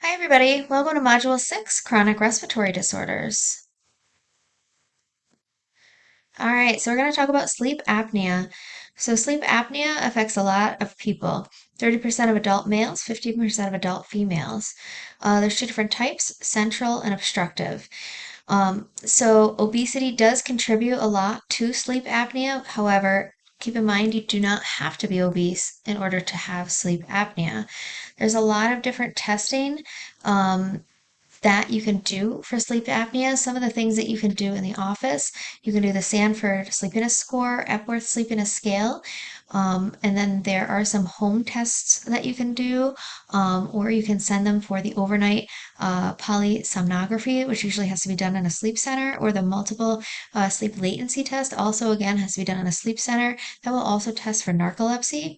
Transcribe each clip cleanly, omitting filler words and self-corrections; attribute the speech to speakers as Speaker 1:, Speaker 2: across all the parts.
Speaker 1: Hi, everybody. Welcome to Module 6, Chronic Respiratory Disorders. All right, so we're going to talk about sleep apnea. So, sleep apnea affects a lot of people 30% of adult males, 15% of adult females. There's two different types, central and obstructive. So obesity does contribute a lot to sleep apnea. However, keep in mind you do not have to be obese in order to have sleep apnea. There's a lot of different testing that you can do for sleep apnea. Some of the things that you can do in the office, you can do the Sanford Sleepiness Score, Epworth Sleepiness Scale, and then there are some home tests that you can do, or you can send them for the overnight polysomnography, which usually has to be done in a sleep center, or the multiple sleep latency test, also again has to be done in a sleep center. That will also test for narcolepsy.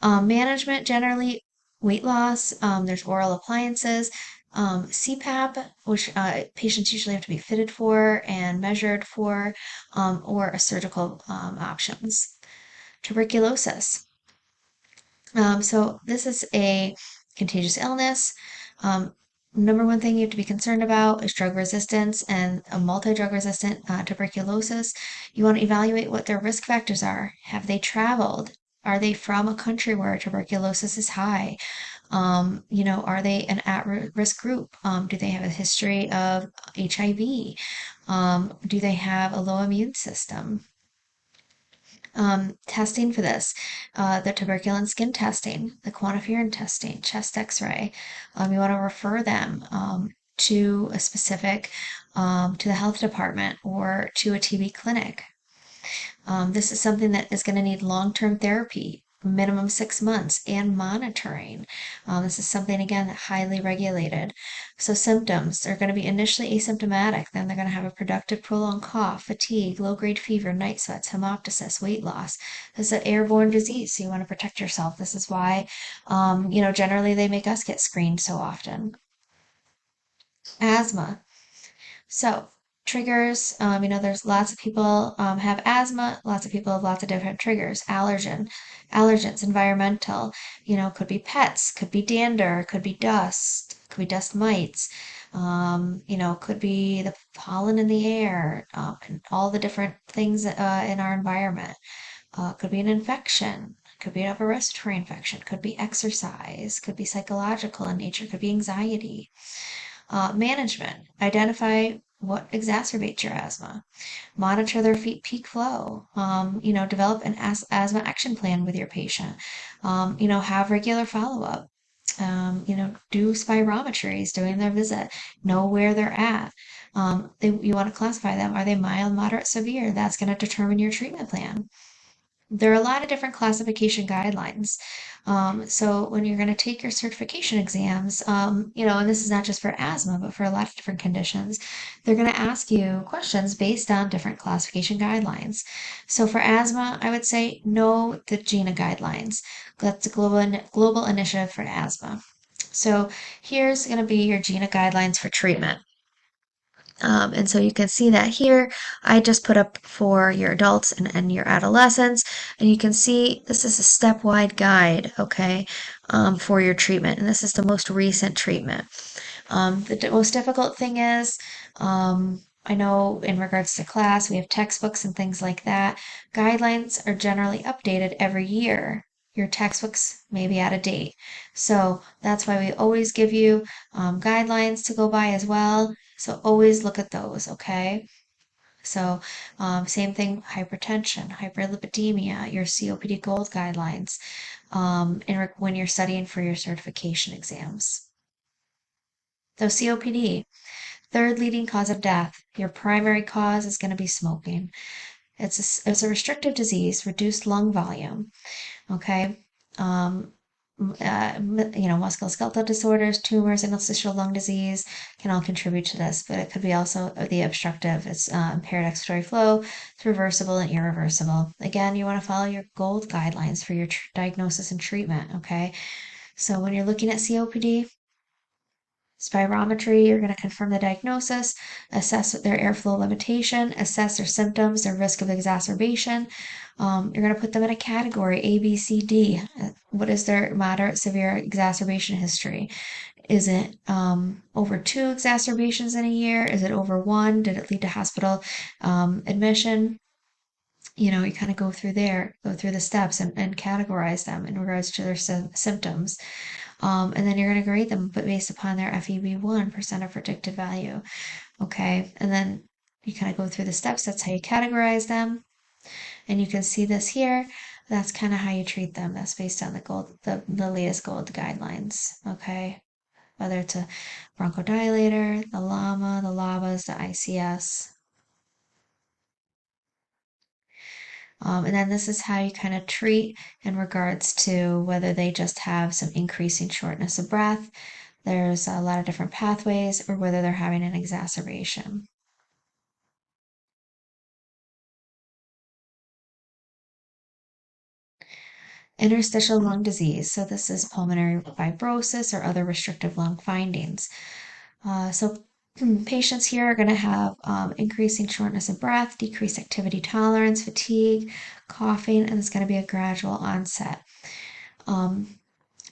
Speaker 1: Management generally weight loss. There's oral appliances. CPAP, which patients usually have to be fitted for and measured for, or a surgical options. Tuberculosis. So this is a contagious illness. Um, Number one thing you have to be concerned about is drug resistance and a multi-drug resistant tuberculosis. You want to evaluate what their risk factors are. Have they traveled? Are they from a country where tuberculosis is high? Are they an at-risk group? Do they have a history of HIV? Do they have a low immune system? Testing for this, the tuberculin skin testing, the quantiferin testing, chest x-ray. You want to refer them to a specific, to the health department or to a TB clinic. This is something that is going to need long-term therapy, minimum 6 months, and monitoring. This is something, again, highly regulated. So symptoms are going to be initially asymptomatic, then they're going to have a productive prolonged cough, fatigue, low-grade fever, night sweats, hemoptysis, weight loss. This is an airborne disease, so you want to protect yourself. This is why, generally they make us get screened so often. Asthma. So, triggers, there's lots of people have asthma, lots of people have lots of different triggers. Allergens, environmental, could be pets, could be dander, could be dust mites, could be the pollen in the air, and all the different things in our environment. Could be an infection, could be an upper respiratory infection, could be exercise, could be psychological in nature, could be anxiety. Management, identify what exacerbates your asthma. Monitor their peak flow. Develop an asthma action plan with your patient. Have regular follow-up. Do spirometries during their visit. Know where they're at. You want to classify them. Are they mild, moderate, severe? That's going to determine your treatment plan. There are a lot of different classification guidelines. So when you're going to take your certification exams, and this is not just for asthma, but for a lot of different conditions, they're going to ask you questions based on different classification guidelines. So for asthma, I would say know the GINA guidelines. That's a global initiative for asthma. So here's going to be your GINA guidelines for treatment. And so you can see that here, I just put up for your adults and your adolescents, and you can see this is a step-wide guide, okay, for your treatment, and this is the most recent treatment. The most difficult thing is, I know in regards to class, we have textbooks and things like that. Guidelines are generally updated every year. Your textbooks may be out of date. So that's why we always give you guidelines to go by as well. So always look at those, okay? So same thing, hypertension, hyperlipidemia, your COPD gold guidelines, when you're studying for your certification exams. So COPD, third leading cause of death. Your primary cause is going to be smoking. It's a restrictive disease, reduced lung volume. Okay. Um, Musculoskeletal disorders, tumors, interstitial lung disease can all contribute to this, but it could be also the obstructive. It's impaired expiratory flow. It's reversible and irreversible. Again, you want to follow your GOLD guidelines for your diagnosis and treatment. Okay. So when you're looking at COPD, spirometry, you're going to confirm the diagnosis, assess their airflow limitation, assess their symptoms, their risk of exacerbation. You're going to put them in a category A, B, C, D. What is their moderate, severe exacerbation history? Is it over two exacerbations in a year? Is it over one? Did it lead to hospital admission? You kind of go through go through the steps and categorize them in regards to their symptoms. And then you're going to grade them based upon their FEV1, percent of predicted value. Okay. And then you kind of go through the steps. That's how you categorize them. And you can see this here. That's kind of how you treat them. That's based on the latest gold guidelines. Okay. Whether it's a bronchodilator, the LAMA, the LABAs, the ICS. And then this is how you kind of treat in regards to whether they just have some increasing shortness of breath. There's a lot of different pathways, or whether they're having an exacerbation. Interstitial lung disease. So this is pulmonary fibrosis or other restrictive lung findings. So patients here are going to have increasing shortness of breath, decreased activity tolerance, fatigue, coughing, and it's going to be a gradual onset.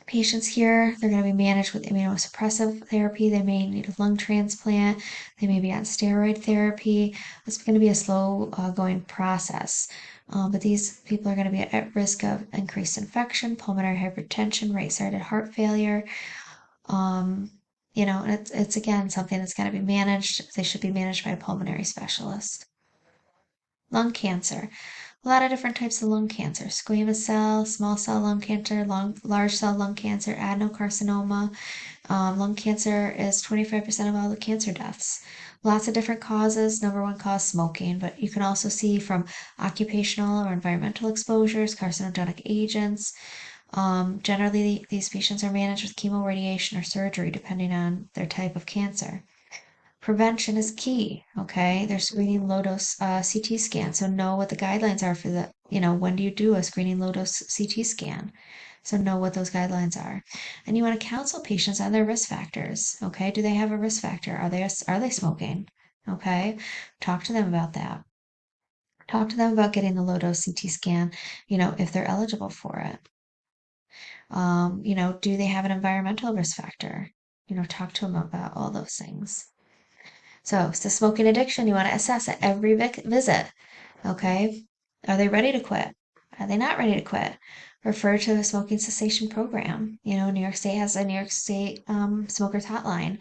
Speaker 1: Patients here, they're going to be managed with immunosuppressive therapy. They may need a lung transplant. They may be on steroid therapy. It's going to be a slow going process. But these people are going to be at risk of increased infection, pulmonary hypertension, right-sided heart failure. And it's again something that's got to be managed. They should be managed by a pulmonary specialist. Lung cancer. A lot of different types of lung cancer: squamous cell, small cell lung cancer, large cell lung cancer, adenocarcinoma. Lung cancer is 25% of all the cancer deaths. Lots of different causes. Number one cause, smoking, but you can also see from occupational or environmental exposures, carcinogenic agents. Generally, these patients are managed with chemoradiation or surgery, depending on their type of cancer. Prevention is key. Okay, they're screening low dose CT scan, so know what the guidelines are for when do you do a screening low dose CT scan? So know what those guidelines are, and you want to counsel patients on their risk factors. Okay, do they have a risk factor? Are they smoking? Okay, talk to them about that. Talk to them about getting the low dose CT scan. If they're eligible for it. Do they have an environmental risk factor? Talk to them about all those things. So, it's the smoking addiction you want to assess at every visit. Okay. Are they ready to quit? Are they not ready to quit? Refer to the smoking cessation program. New York State has a New York State smokers hotline.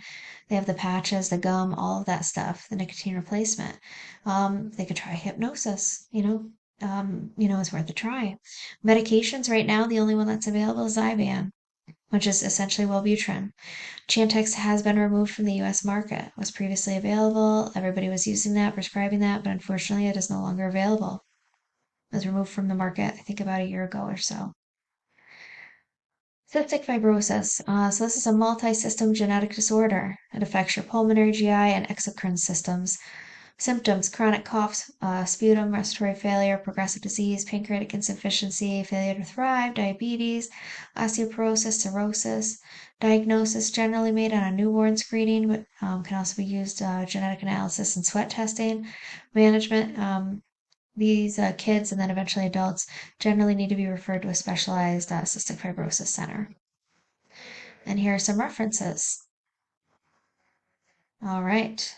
Speaker 1: They have the patches, the gum, all of that stuff, the nicotine replacement. They could try hypnosis. It's worth a try. Medications right now, the only one that's available is Zyban, which is essentially Wellbutrin. Chantix has been removed from the US market. It was previously available. Everybody was using that, prescribing that, but unfortunately it is no longer available. It was removed from the market, I think about a year ago or so. Cystic fibrosis. So this is a multi-system genetic disorder. It affects your pulmonary, GI, and exocrine systems. Symptoms: chronic cough, sputum, respiratory failure, progressive disease, pancreatic insufficiency, failure to thrive, diabetes, osteoporosis, cirrhosis. Diagnosis generally made on a newborn screening, but can also be used genetic analysis and sweat testing. Management: these kids and then eventually adults generally need to be referred to a specialized cystic fibrosis center. And here are some references. All right.